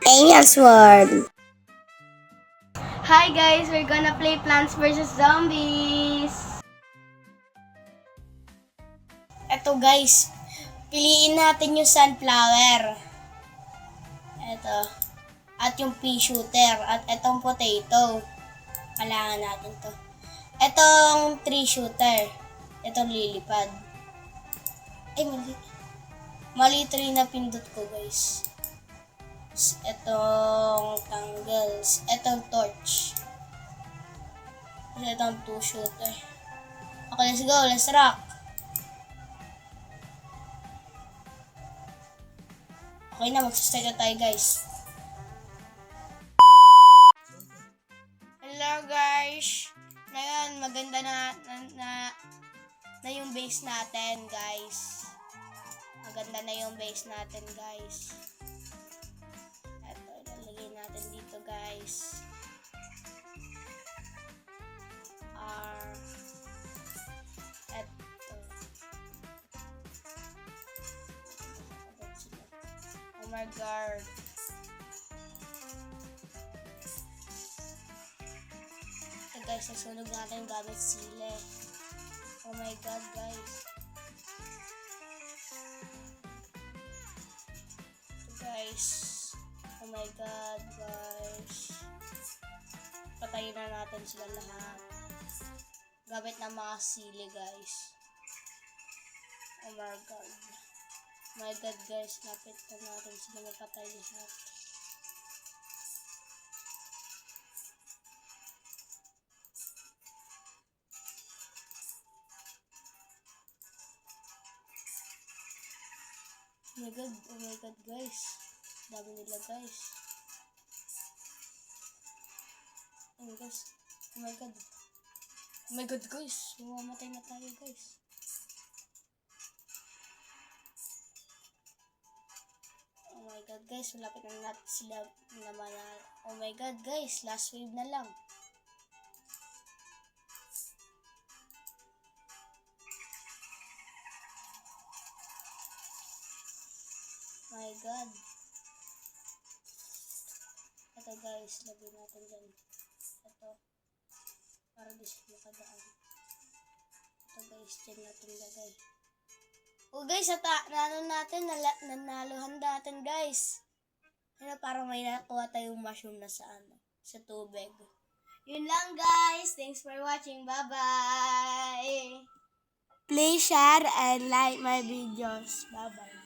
Angel's World. Hi guys, we're gonna play Plants vs. Zombies. Eto guys, piliin natin yung sunflower. Eto. At yung pea shooter. At etong potato. Kailangan natin to. Etong tree shooter. Etong lilipad. Ay, mali. Mali tree na pindot ko guys. Etong tangles. Etong torch. Etong two shooter. Okay, let's go. Let's rock. Okay na, magsastart na tayo guys. Hello guys! Ngayon, maganda na yung base natin guys. Maganda na yung base natin guys. Ito, ilalagay natin dito guys. Ito. Oh my god. Ito guys, nasunog natin gamit sile. Oh my god guys. Ito guys. Oh my god guys. Patayin na natin sila lahat. Gamit ng mga sili guys. Oh my god. My god guys, lapit na natin sila mapatay lahat. Oh my god guys. Dami nila guys. Oh my gosh. Oh my god. Oh my god guys. Mamamatay na tayo guys. Oh my god guys. Malapit na natin sila naman. Oh my god guys. Last wave na lang. My god. Ito guys, lagay natin dyan. Ito. Para di sila makadaan. Ito guys, dyan natin lagay. Oh guys, nanaluhan natin guys. Ano, parang may nakuha tayong mushroom na sa tubig. Yun lang guys. Thanks for watching. Bye-bye. Please share and like my videos. Bye-bye.